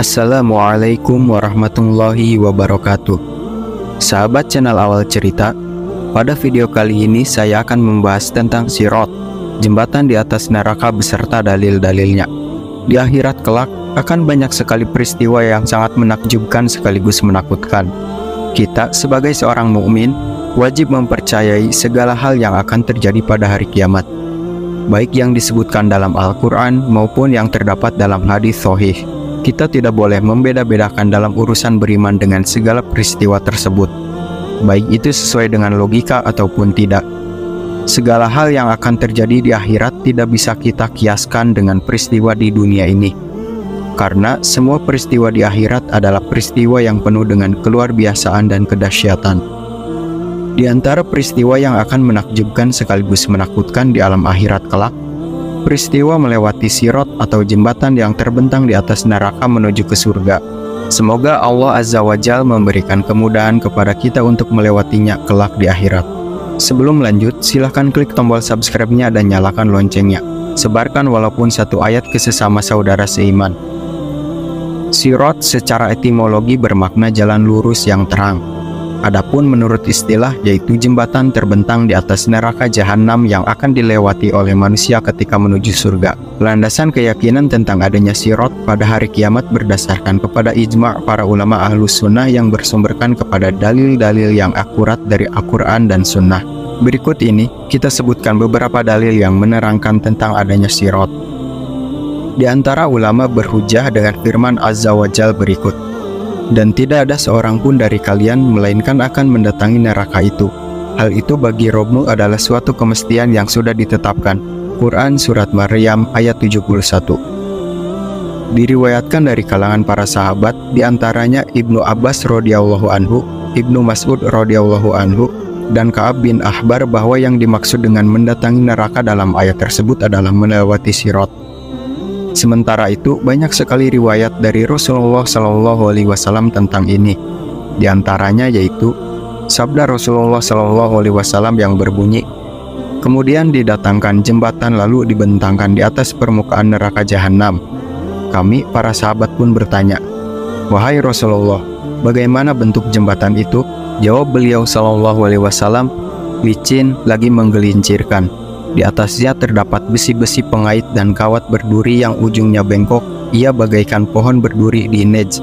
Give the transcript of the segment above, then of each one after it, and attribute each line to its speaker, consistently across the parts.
Speaker 1: Assalamualaikum warahmatullahi wabarakatuh. Sahabat channel Awal Cerita, pada video kali ini saya akan membahas tentang Sirat, jembatan di atas neraka beserta dalil-dalilnya. Di akhirat kelak akan banyak sekali peristiwa yang sangat menakjubkan sekaligus menakutkan. Kita sebagai seorang mukmin wajib mempercayai segala hal yang akan terjadi pada hari kiamat, baik yang disebutkan dalam Al-Quran maupun yang terdapat dalam hadis sahih. Kita tidak boleh membeda-bedakan dalam urusan beriman dengan segala peristiwa tersebut, baik itu sesuai dengan logika ataupun tidak. Segala hal yang akan terjadi di akhirat tidak bisa kita kiaskan dengan peristiwa di dunia ini, karena semua peristiwa di akhirat adalah peristiwa yang penuh dengan keluar biasaan dan kedahsyatan. Di antara peristiwa yang akan menakjubkan sekaligus menakutkan di alam akhirat kelak, peristiwa melewati Sirat atau jembatan yang terbentang di atas neraka menuju ke surga. Semoga Allah Azza wa Jalla memberikan kemudahan kepada kita untuk melewatinya kelak di akhirat. Sebelum lanjut, silahkan klik tombol subscribe-nya dan nyalakan loncengnya. Sebarkan walaupun satu ayat ke sesama saudara seiman. Sirat secara etimologi bermakna jalan lurus yang terang. Adapun menurut istilah yaitu jembatan terbentang di atas neraka jahanam yang akan dilewati oleh manusia ketika menuju surga. Landasan keyakinan tentang adanya Sirat pada hari kiamat berdasarkan kepada ijma' para ulama ahlus sunnah yang bersumberkan kepada dalil-dalil yang akurat dari Al-Quran dan sunnah. Berikut ini kita sebutkan beberapa dalil yang menerangkan tentang adanya Sirat. Di antara ulama berhujjah dengan firman Azza wa Jalla berikut, "Dan tidak ada seorang pun dari kalian melainkan akan mendatangi neraka itu. Hal itu bagi Robmu adalah suatu kemestian yang sudah ditetapkan." Quran Surat Maryam ayat 71. Diriwayatkan dari kalangan para sahabat, diantaranya Ibnu Abbas radhiyallahu anhu, Ibnu Mas'ud radhiyallahu anhu, dan Ka'ab bin Ahbar bahwa yang dimaksud dengan mendatangi neraka dalam ayat tersebut adalah melewati Sirat. Sementara itu, banyak sekali riwayat dari Rasulullah Shallallahu Alaihi Wasallam tentang ini. Di antaranya yaitu sabda Rasulullah Shallallahu Alaihi Wasallam yang berbunyi, "Kemudian didatangkan jembatan lalu dibentangkan di atas permukaan neraka jahanam." Kami, para sahabat pun bertanya, "Wahai Rasulullah, bagaimana bentuk jembatan itu?" Jawab beliau Shallallahu Alaihi Wasallam, "Licin lagi menggelincirkan. Di atasnya terdapat besi-besi pengait dan kawat berduri yang ujungnya bengkok. Ia bagaikan pohon berduri di Najd,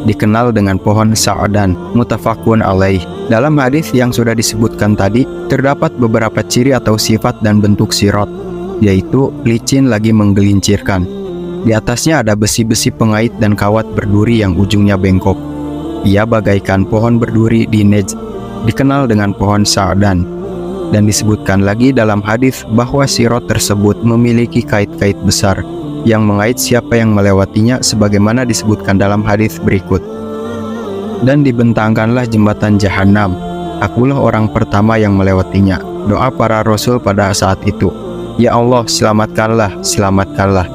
Speaker 1: dikenal dengan pohon Sa'adan." Muttafaqun alaih. Dalam hadis yang sudah disebutkan tadi, terdapat beberapa ciri atau sifat dan bentuk Sirat, yaitu licin lagi menggelincirkan. Di atasnya ada besi-besi pengait dan kawat berduri yang ujungnya bengkok. Ia bagaikan pohon berduri di Najd, dikenal dengan pohon Sa'adan. Dan disebutkan lagi dalam hadis bahwa Sirat tersebut memiliki kait-kait besar yang mengait siapa yang melewatinya, sebagaimana disebutkan dalam hadis berikut. "Dan dibentangkanlah jembatan jahanam. Akulah orang pertama yang melewatinya." Doa para rasul pada saat itu, "Ya Allah, selamatkanlah, selamatkanlah."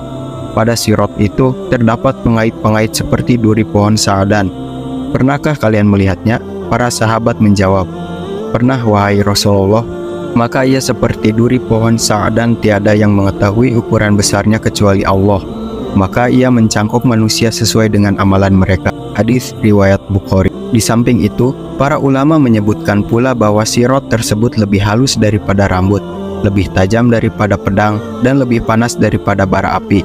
Speaker 1: Pada Sirat itu terdapat pengait-pengait seperti duri pohon Sa'adan. "Pernahkah kalian melihatnya?" Para sahabat menjawab, "Pernah, wahai Rasulullah." Maka ia seperti duri pohon Sa'adan, tiada yang mengetahui ukuran besarnya kecuali Allah. Maka ia mencangkup manusia sesuai dengan amalan mereka. Hadis riwayat Bukhari. Di samping itu, para ulama menyebutkan pula bahwa Sirat tersebut lebih halus daripada rambut, lebih tajam daripada pedang, dan lebih panas daripada bara api,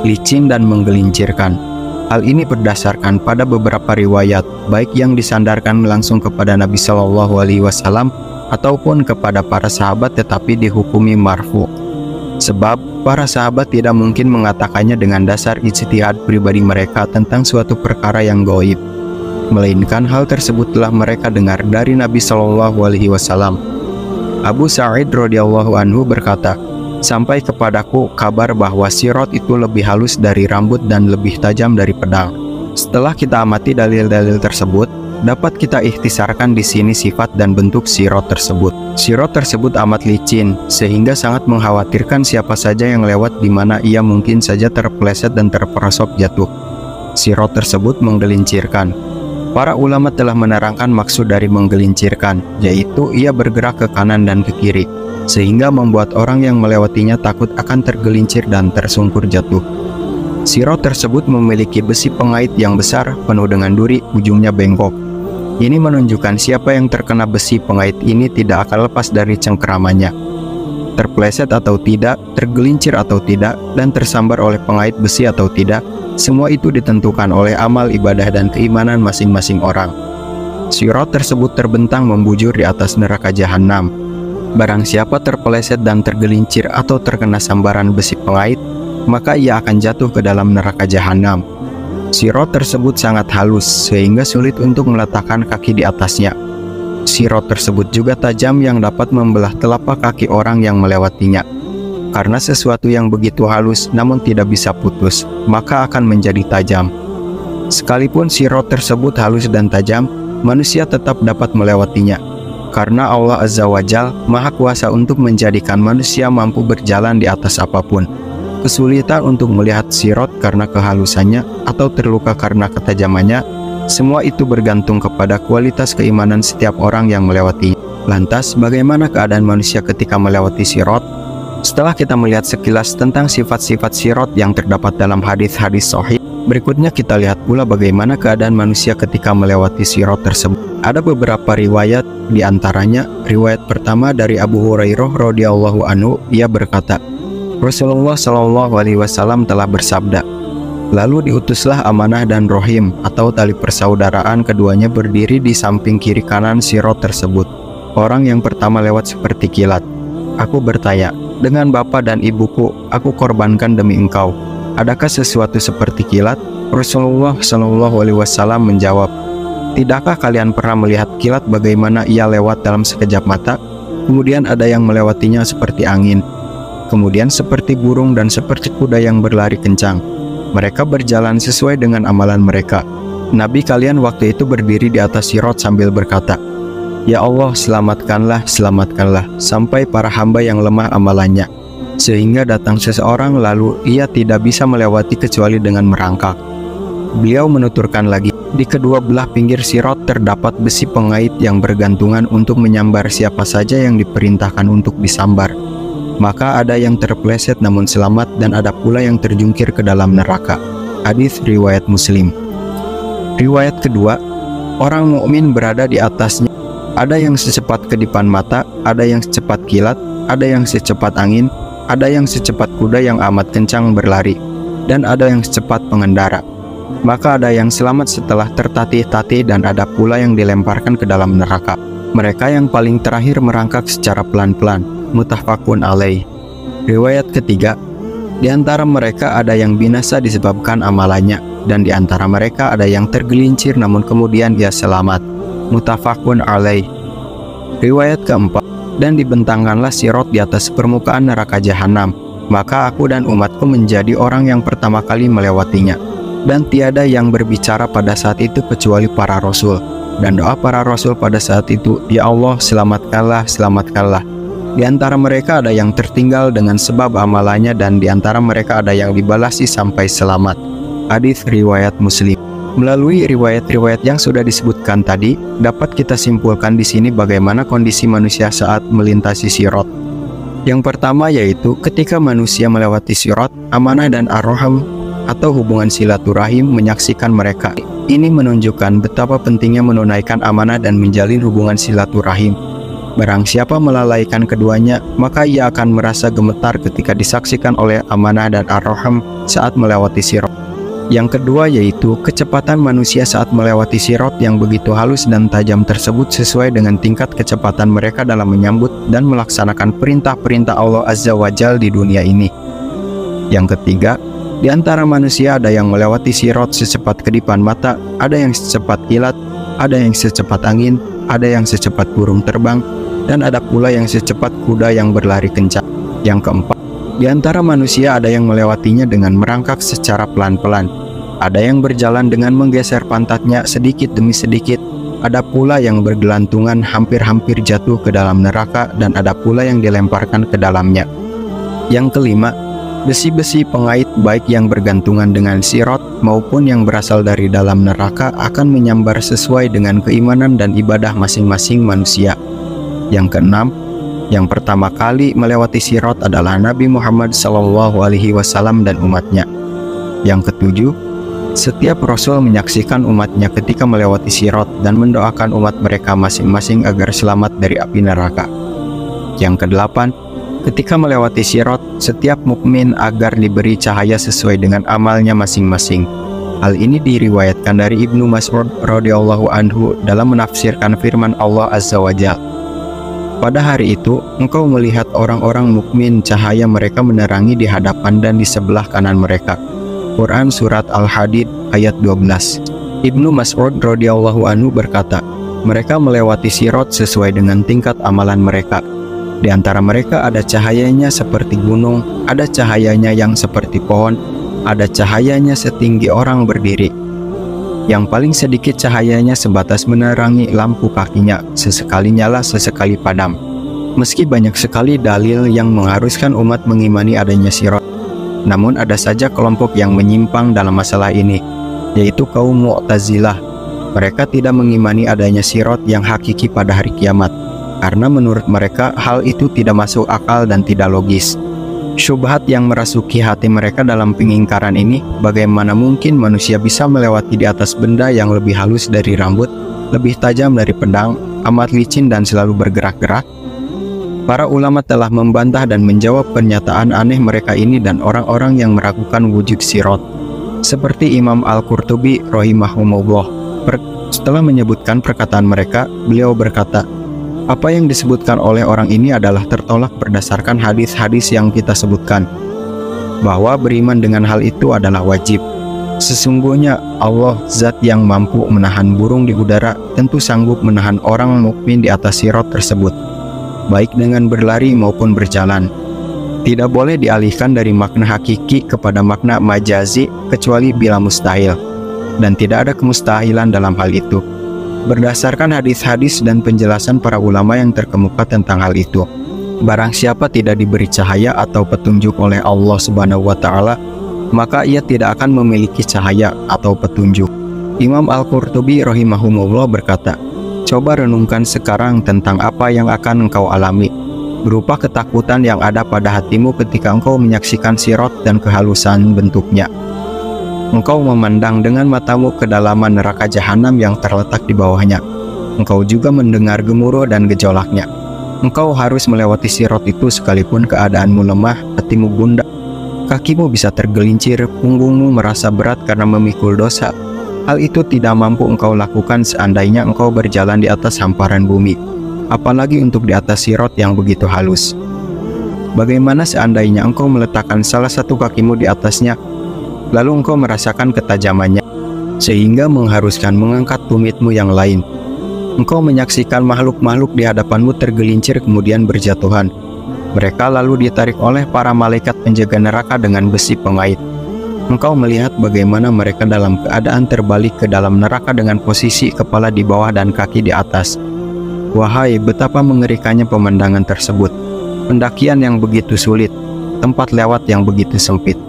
Speaker 1: licin dan menggelincirkan. Hal ini berdasarkan pada beberapa riwayat, baik yang disandarkan langsung kepada Nabi Shallallahu Alaihi Wasallam ataupun kepada para sahabat, tetapi dihukumi marfu. Sebab para sahabat tidak mungkin mengatakannya dengan dasar ijtihad pribadi mereka tentang suatu perkara yang gaib, melainkan hal tersebut telah mereka dengar dari Nabi Shallallahu Alaihi Wasallam. Abu Sa'id radhiyallahu anhu berkata, "Sampai kepadaku kabar bahwa Sirat itu lebih halus dari rambut dan lebih tajam dari pedang." Setelah kita amati dalil-dalil tersebut, dapat kita ikhtisarkan di sini sifat dan bentuk Sirat tersebut. Sirat tersebut amat licin, sehingga sangat mengkhawatirkan siapa saja yang lewat di mana ia mungkin saja terpeleset dan terperosok jatuh. Sirat tersebut menggelincirkan. Para ulama telah menerangkan maksud dari menggelincirkan, yaitu ia bergerak ke kanan dan ke kiri, sehingga membuat orang yang melewatinya takut akan tergelincir dan tersungkur jatuh. Sirot tersebut memiliki besi pengait yang besar penuh dengan duri, ujungnya bengkok. Ini menunjukkan siapa yang terkena besi pengait ini tidak akan lepas dari cengkeramannya. Terpleset atau tidak, tergelincir atau tidak, dan tersambar oleh pengait besi atau tidak, semua itu ditentukan oleh amal ibadah dan keimanan masing-masing orang. Sirot tersebut terbentang membujur di atas neraka jahanam. Barang siapa terpeleset dan tergelincir atau terkena sambaran besi pengait, maka ia akan jatuh ke dalam neraka jahanam. Sirot tersebut sangat halus sehingga sulit untuk meletakkan kaki di atasnya. Sirot tersebut juga tajam yang dapat membelah telapak kaki orang yang melewatinya. Karena sesuatu yang begitu halus namun tidak bisa putus, maka akan menjadi tajam. Sekalipun sirot tersebut halus dan tajam, manusia tetap dapat melewatinya. Karena Allah Azza wa Jalla Maha Kuasa untuk menjadikan manusia mampu berjalan di atas apapun. Kesulitan untuk melihat sirot karena kehalusannya atau terluka karena ketajamannya, semua itu bergantung kepada kualitas keimanan setiap orang yang melewati. Lantas, bagaimana keadaan manusia ketika melewati sirot? Setelah kita melihat sekilas tentang sifat-sifat sirot yang terdapat dalam hadis-hadis sahih, berikutnya kita lihat pula bagaimana keadaan manusia ketika melewati sirot tersebut. Ada beberapa riwayat, diantaranya riwayat pertama dari Abu Hurairah radhiyallahu anhu, ia berkata, Rasulullah Shallallahu Alaihi Wasallam telah bersabda, lalu diutuslah amanah dan rohim atau tali persaudaraan, keduanya berdiri di samping kiri kanan sirot tersebut. Orang yang pertama lewat seperti kilat. Aku bertanya, dengan bapak dan ibuku aku korbankan demi engkau, adakah sesuatu seperti kilat? Rasulullah Shallallahu Alaihi Wasallam menjawab, tidakkah kalian pernah melihat kilat bagaimana ia lewat dalam sekejap mata? Kemudian ada yang melewatinya seperti angin, kemudian seperti burung dan seperti kuda yang berlari kencang. Mereka berjalan sesuai dengan amalan mereka. Nabi kalian waktu itu berdiri di atas sirot sambil berkata, Ya Allah, selamatkanlah, selamatkanlah, sampai para hamba yang lemah amalannya. Sehingga datang seseorang lalu ia tidak bisa melewati kecuali dengan merangkak. Beliau menuturkan lagi, di kedua belah pinggir sirot terdapat besi pengait yang bergantungan untuk menyambar siapa saja yang diperintahkan untuk disambar. Maka ada yang terpleset namun selamat dan ada pula yang terjungkir ke dalam neraka. Hadis riwayat Muslim. Riwayat kedua, orang mukmin berada di atasnya. Ada yang secepat kedipan mata, ada yang secepat kilat, ada yang secepat angin, ada yang secepat kuda yang amat kencang berlari, dan ada yang secepat pengendara. Maka ada yang selamat setelah tertatih-tatih dan ada pula yang dilemparkan ke dalam neraka. Mereka yang paling terakhir merangkak secara pelan-pelan. Muttafaqun alaih. Riwayat ketiga, di antara mereka ada yang binasa disebabkan amalannya, dan di antara mereka ada yang tergelincir namun kemudian dia selamat. Muttafaqun alaih. Riwayat keempat, dan dibentangkanlah sirot di atas permukaan neraka jahanam, maka aku dan umatku menjadi orang yang pertama kali melewatinya. Dan tiada yang berbicara pada saat itu kecuali para rasul, dan doa para rasul pada saat itu, Ya Allah, selamatkanlah, selamatkanlah. Di antara mereka ada yang tertinggal dengan sebab amalannya, dan di antara mereka ada yang dibalasi sampai selamat. Hadis riwayat Muslim. Melalui riwayat-riwayat yang sudah disebutkan tadi, dapat kita simpulkan di sini bagaimana kondisi manusia saat melintasi sirot. Yang pertama yaitu ketika manusia melewati sirot, amanah dan ar-rahim atau hubungan silaturahim menyaksikan mereka. Ini menunjukkan betapa pentingnya menunaikan amanah dan menjalin hubungan silaturahim. Barang siapa melalaikan keduanya, maka ia akan merasa gemetar ketika disaksikan oleh amanah dan ar-rahim saat melewati sirot. Yang kedua yaitu kecepatan manusia saat melewati sirot yang begitu halus dan tajam tersebut sesuai dengan tingkat kecepatan mereka dalam menyambut dan melaksanakan perintah-perintah Allah Azza wa Jalla di dunia ini. Yang ketiga, di antara manusia ada yang melewati sirot secepat kedipan mata, ada yang secepat kilat, ada yang secepat angin, ada yang secepat burung terbang, dan ada pula yang secepat kuda yang berlari kencang. Yang keempat, di antara manusia ada yang melewatinya dengan merangkak secara pelan-pelan, ada yang berjalan dengan menggeser pantatnya sedikit demi sedikit, ada pula yang bergelantungan hampir-hampir jatuh ke dalam neraka, dan ada pula yang dilemparkan ke dalamnya. Yang kelima, besi-besi pengait baik yang bergantungan dengan sirot maupun yang berasal dari dalam neraka akan menyambar sesuai dengan keimanan dan ibadah masing-masing manusia. Yang keenam, yang pertama kali melewati sirot adalah Nabi Muhammad SAW dan umatnya. Yang ketujuh, setiap rasul menyaksikan umatnya ketika melewati Sirat dan mendoakan umat mereka masing-masing agar selamat dari api neraka. Yang kedelapan, ketika melewati Sirat, setiap mukmin agar diberi cahaya sesuai dengan amalnya masing-masing. Hal ini diriwayatkan dari Ibnu Mas'ud radhiyallahu anhu dalam menafsirkan firman Allah Azza wa Jalla. Pada hari itu, engkau melihat orang-orang mukmin cahaya mereka menerangi di hadapan dan di sebelah kanan mereka. Quran Surat Al-Hadid ayat 12. Ibnu Mas'ud radhiyallahu anhu berkata, mereka melewati Sirat sesuai dengan tingkat amalan mereka. Di antara mereka ada cahayanya seperti gunung, ada cahayanya yang seperti pohon, ada cahayanya setinggi orang berdiri. Yang paling sedikit cahayanya sebatas menerangi lampu kakinya, sesekali nyala, sesekali padam. Meski banyak sekali dalil yang mengharuskan umat mengimani adanya Sirat, namun ada saja kelompok yang menyimpang dalam masalah ini, yaitu kaum Mu'tazilah. Mereka tidak mengimani adanya Sirat yang hakiki pada hari kiamat, karena menurut mereka hal itu tidak masuk akal dan tidak logis. Syubhat yang merasuki hati mereka dalam pengingkaran ini, bagaimana mungkin manusia bisa melewati di atas benda yang lebih halus dari rambut, lebih tajam dari pedang, amat licin dan selalu bergerak-gerak? Para ulama telah membantah dan menjawab pernyataan aneh mereka ini dan orang-orang yang meragukan wujud Sirat. Seperti Imam Al-Qurtubi rahimahumullah, setelah menyebutkan perkataan mereka, beliau berkata, apa yang disebutkan oleh orang ini adalah tertolak berdasarkan hadis-hadis yang kita sebutkan, bahwa beriman dengan hal itu adalah wajib. Sesungguhnya Allah, zat yang mampu menahan burung di udara, tentu sanggup menahan orang mukmin di atas Sirat tersebut, baik dengan berlari maupun berjalan. Tidak boleh dialihkan dari makna hakiki kepada makna majazi kecuali bila mustahil, dan tidak ada kemustahilan dalam hal itu. Berdasarkan hadis-hadis dan penjelasan para ulama yang terkemuka tentang hal itu, barang siapa tidak diberi cahaya atau petunjuk oleh Allah Subhanahu wa Ta'ala, maka ia tidak akan memiliki cahaya atau petunjuk. Imam Al-Qurtubi rahimahumullah berkata, coba renungkan sekarang tentang apa yang akan engkau alami, berupa ketakutan yang ada pada hatimu ketika engkau menyaksikan Sirat dan kehalusan bentuknya. Engkau memandang dengan matamu kedalaman neraka jahanam yang terletak di bawahnya. Engkau juga mendengar gemuruh dan gejolaknya. Engkau harus melewati Sirat itu sekalipun keadaanmu lemah, hatimu gundah, kakimu bisa tergelincir, punggungmu merasa berat karena memikul dosa. Hal itu tidak mampu engkau lakukan seandainya engkau berjalan di atas hamparan bumi, apalagi untuk di atas Sirat yang begitu halus. Bagaimana seandainya engkau meletakkan salah satu kakimu di atasnya, lalu engkau merasakan ketajamannya, sehingga mengharuskan mengangkat tumitmu yang lain. Engkau menyaksikan makhluk-makhluk di hadapanmu tergelincir kemudian berjatuhan. Mereka lalu ditarik oleh para malaikat penjaga neraka dengan besi pengait. Engkau melihat bagaimana mereka dalam keadaan terbalik ke dalam neraka dengan posisi kepala di bawah dan kaki di atas. Wahai, betapa mengerikannya pemandangan tersebut. Pendakian yang begitu sulit, tempat lewat yang begitu sempit.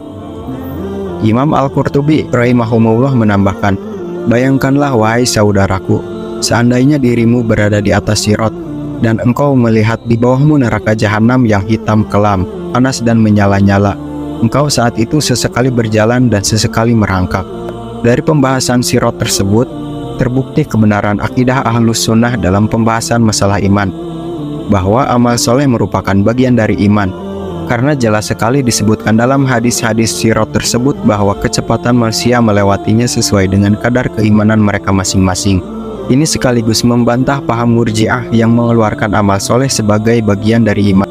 Speaker 1: Imam Al-Qurtubi rahimahumullah menambahkan, bayangkanlah wahai saudaraku, seandainya dirimu berada di atas Sirat dan engkau melihat di bawahmu neraka jahanam yang hitam kelam, panas dan menyala-nyala. Engkau saat itu sesekali berjalan dan sesekali merangkak. Dari pembahasan Sirat tersebut, terbukti kebenaran akidah Ahlus Sunnah dalam pembahasan masalah iman, bahwa amal soleh merupakan bagian dari iman. Karena jelas sekali disebutkan dalam hadis-hadis Sirat tersebut bahwa kecepatan manusia melewatinya sesuai dengan kadar keimanan mereka masing-masing. Ini sekaligus membantah paham Murji'ah yang mengeluarkan amal soleh sebagai bagian dari iman,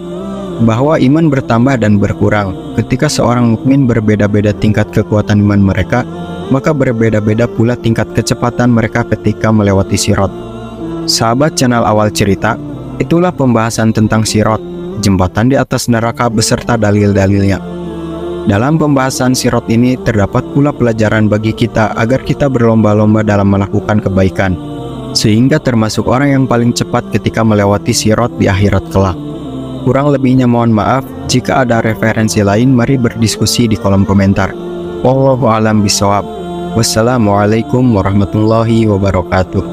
Speaker 1: bahwa iman bertambah dan berkurang. Ketika seorang mukmin berbeda-beda tingkat kekuatan iman mereka, maka berbeda-beda pula tingkat kecepatan mereka ketika melewati Sirat. Sahabat channel Awal Cerita, itulah pembahasan tentang Sirat, jembatan di atas neraka beserta dalil-dalilnya. Dalam pembahasan Sirat ini terdapat pula pelajaran bagi kita agar kita berlomba-lomba dalam melakukan kebaikan, sehingga termasuk orang yang paling cepat ketika melewati Sirat di akhirat kelak. Kurang lebihnya mohon maaf. Jika ada referensi lain, mari berdiskusi di kolom komentar. Wallahu a'lam bishawab. Wassalamualaikum warahmatullahi wabarakatuh.